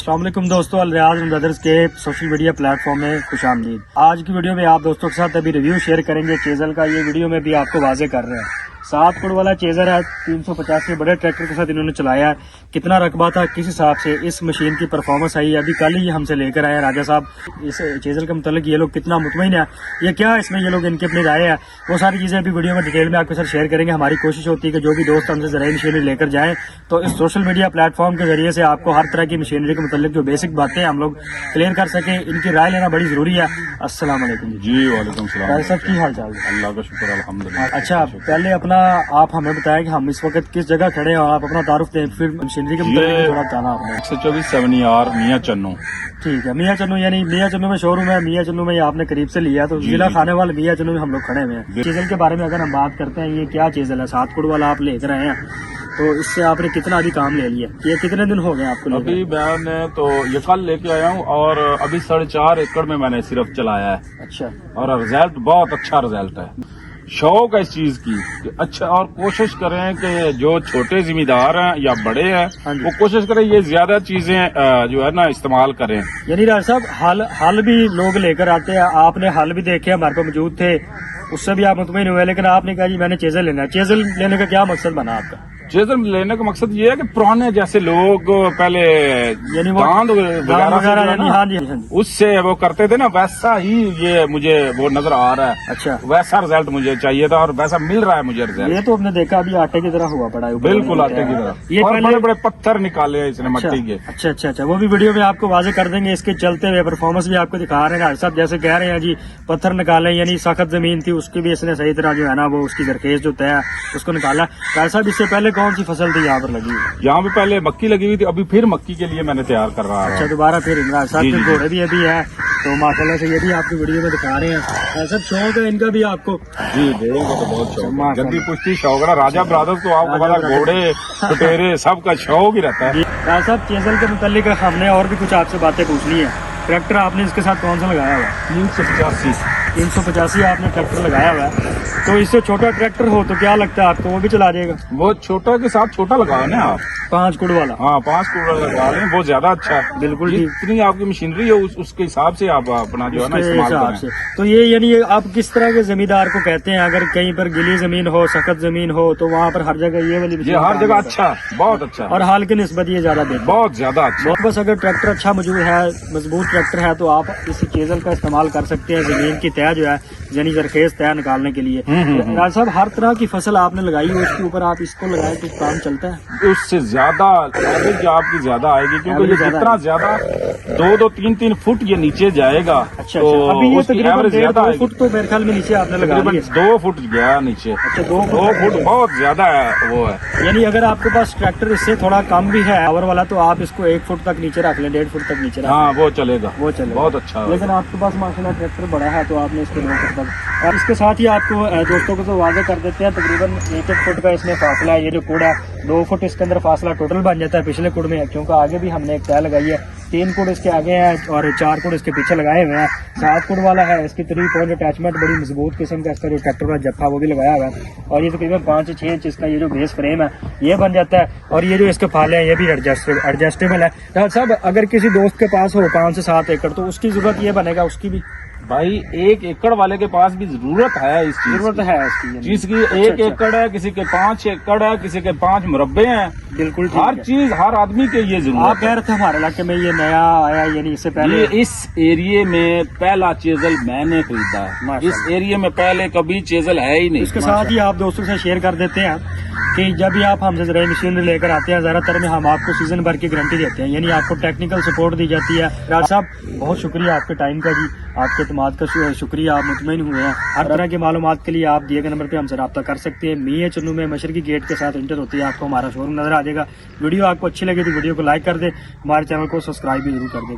अस्सलाम वालेकुम दोस्तों, अलरियाज ब्रदर्स के सोशल मीडिया प्लेटफॉर्म में खुश आमदीद। आज की वीडियो में आप दोस्तों के साथ अभी रिव्यू शेयर करेंगे चेजल का। ये वीडियो में भी आपको वाजे कर रहे हैं 7 फुट वाला चेजर है, 350 के बड़े ट्रैक्टर के साथ इन्होंने चलाया है। कितना रकबा था, किस हिसाब से इस मशीन की परफॉर्मेंस आई, अभी कल ही हमसे लेकर आए हैं राजा साहब। इस चेजल के मतलब ये लोग कितना मुतमईन है, ये क्या है इसमें, ये लोग इनकी अपनी राय है, वो सारी चीजें अभी वीडियो में डिटेल में आपके साथ शेयर करेंगे। हमारी कोशिश होती है कि जो भी दोस्त हमसे ज़राई मशीनरी लेकर जाएं तो इस सोशल मीडिया प्लेटफॉर्म के जरिए से आपको हर तरह की मशीनरी के मतलब जो बेसिक बातें हम लोग क्लियर कर सकें, इनकी राय लेना बड़ी जरूरी है। अस्सलाम वालेकुम जी। वालेकुम सलाम। साहब की हाल चाल है? अल्लाह का शुक्र अल्हम्दुलिल्लाह। अच्छा, पहले अपना आप हमें बताएं कि हम इस वक्त किस जगह खड़े हैं और आप अपना तारुफ दें, फिर मशीनरी के मतलब थोड़ा बताना आपने। 124 7 मियाँ चन्नू। ठीक है, मियाँ चन्नू यानी मियाँ चन्नू में शोरूम है, मियाँ चन्नू में ये आपने करीब से लिया, तो जिला खाने वाले मियाँ चन्नू में हम लोग खड़े हुए हैं। चीजल के बारे में अगर हम बात करते हैं, ये क्या चीजल है? 7 फुट वाला आप लेकर आए हैं, तो इससे आपने कितना अभी काम ले लिया? ये कितने दिन हो गए आपको? अभी मैंने तो ये कल लेके आया हूँ और अभी 4.5 एकड़ में मैंने सिर्फ चलाया है। अच्छा, और रिजल्ट बहुत अच्छा रिजल्ट है। शौक है इस चीज की कि अच्छा, और कोशिश करें कि जो छोटे जिम्मेदार हैं या बड़े हैं वो कोशिश करें ये ज्यादा चीजें जो है ना इस्तेमाल करें। यानी राज साहब हल भी लोग लेकर आते हैं, आपने हल भी देखे हमारे पास मौजूद थे, उससे भी आप मुतमईन हुए, लेकिन आपने कहा जी मैंने चेजल लेना है। चेजल लेने का क्या मकसद बना आपका? चेजर लेने का मकसद ये है कि पुराने जैसे लोग पहले यानी दांत वगैरह यानी हाँ जी, उससे वो करते थे ना, वैसा ही ये मुझे वो नजर आ रहा है। अच्छा, वैसा रिजल्ट मुझे चाहिए था और वैसा मिल रहा है मुझे रिजल्ट। ये तो आपने देखा अभी आटे की तरह हुआ पड़ा है, बिल्कुल आटे की तरह। ये और बड़े बड़े पत्थर निकाले हैं इसने मट्टी के। अच्छा, वो भी वीडियो में आपको वाजे कर देंगे। इसके चलते हुए परफॉर्मेंस भी आपको दिखा रहे हैं साहब, जैसे कह रहे हैं जी पत्थर निकाले, यानी सख्त जमीन थी उसकी भी इसने सही तरह जो है ना वो उसकी जरखेज जो तय है उसको निकाला। साहब इससे पहले कौन सी फसल थी यहाँ पर लगी हुई? यहाँ पे पहले मक्की लगी हुई थी, अभी फिर मक्की के लिए मैंने तैयार कर रहा है। अच्छा, दोबारा फिर इमरान साहब के घोड़े भी अभी है, तो माशाल्लाह से ये भी आपकी वीडियो में दिखा रहे हैं। सब शौक है इनका भी आपको? जी, घोड़ों का तो बहुत शौक है, जल्दी पुश्ती शौक है। राजा ब्रदर्स तो आपको पता घोड़े कुटेरे सबका शौक ही रहता है। साहब चेजल के मुतालिक हमने और भी कुछ आपसे बातें पूछनी है। ट्रैक्टर आपने इसके साथ कौन सा लगाया हुआ है? 385 आपने ट्रैक्टर लगाया हुआ है, तो इससे छोटा ट्रैक्टर हो तो क्या लगता है आपको वो भी चला जाएगा? वो छोटा के साथ छोटा लगाओ ना आप, 5 कुड़ वाला। हाँ 5 कुड़ लगा लें, वो ज्यादा अच्छा है। बिल्कुल, जितनी आपकी मशीनरी है उसके हिसाब से आप अपना जो है ना इस्तेमाल करें। तो ये यानी आप किस तरह के जमींदार को कहते हैं, अगर कहीं पर गिली जमीन हो, सख्त जमीन हो, तो वहाँ पर हर जगह ये वाली हर जगह अच्छा, बहुत अच्छा, और हाल की निस्बत ये ज्यादा बेहतर, बहुत ज्यादा अच्छा। बस अगर ट्रैक्टर अच्छा मौजूद है, मजबूत ट्रैक्टर है, तो आप इस चेजल का इस्तेमाल कर सकते हैं जमीन की तय जो है यानी जरखेज तय निकालने के लिए। राज साहब हर तरह की फसल आपने लगाई है, उसके ऊपर आप इसको लगाए तो काम चलता है? उससे ज्यादा एवरेज आपकी ज्यादा आएगी, क्योंकि ये जितना ज्यादा 2-2, 3-3 फुट ये नीचे जाएगा। अच्छा, अभी ये तकरीबन 1.5-2 फुट तो मेरे ख्याल में नीचे आपने लगा दिया। 2 फुट गया नीचे। अच्छा, 2 फुट बहुत ज्यादा है वो है। यानी अगर आपके पास ट्रैक्टर इससे थोड़ा कम भी है पावर वाला, तो आप इसको 1 फुट तक नीचे रख लें, 1.5 फुट तक नीचे रख। हाँ वो चलेगा, बहुत अच्छा। लेकिन आपके पास माशाल्लाह ट्रैक्टर बड़ा है, तो आपने इसको 2 फुट तक। और इसके साथ ही आपको दोस्तों को तो वाज़ेह कर देते हैं, तकरीबन 1-1 फुट का इसमें फासला है। ये जो कुड़ है 2 फुट इसके अंदर फासला टोटल बन जाता है पिछले कुड़ में, क्योंकि आगे भी हमने एक तय लगाई है। 3 कुड़ इसके आगे है और 4 कुड़ इसके पीछे लगाए हुए हैं। 7 कुड़ वाला है, इसकी 3 पॉइंट अटैचमेंट बड़ी मजबूत किस्म का इसका जो ट्रैक्टर का जत्था वो भी लगाया हुआ है। और ये तकरीबन 5 से 6 इंच इसका ये जो बेस फ्रेम है ये बन जाता है। और ये जो इसके फाले हैं ये भी एडजस्टेबल है। डॉक्टर साहब अगर किसी दोस्त के पास हो 5 से 7 एकड़, तो उसकी जरूरत ये बनेगा उसकी भी? भाई 1 एकड़ वाले के पास भी जरूरत है इस जरूरत है इसकी चीज की। 1 एकड़ है, किसी के 5 एकड़ है, किसी के 5 मुरब्बे हैं। बिल्कुल, हर चीज हर आदमी के ये जरूरत। आप कह रहे थे हमारे इलाके में ये नया आया, यानी इससे पहले इस एरिया में पहला चेजल मैंने खरीदा है। इस एरिया में पहले कभी चेजल है ही नहीं। इसके साथ ही आप दोस्तों से शेयर कर देते हैं कि जब भी आप हमसे ज़राई मशीनरी लेकर आते हैं, ज़्यादातर में हम आपको सीजन भर की गारंटी देते हैं, यानी आपको टेक्निकल सपोर्ट दी जाती है। राज साहब बहुत शुक्रिया आपके टाइम का जी, आपके एतमाद का शुक्रिया, आप मुतमईन हुए हैं। हर तरह की मालूमात के लिए आप दिए गए नंबर पे हमसे रब्ता कर सकते हैं। मियाँ चन्नू में मशरकी गेट के साथ इंटर होती है, आपको हमारा शोरूम नजर आ जाएगा। वीडियो आपको अच्छी लगी तो वीडियो को लाइक कर दे, हमारे चैनल को सब्सक्राइब भी जरूर कर दे।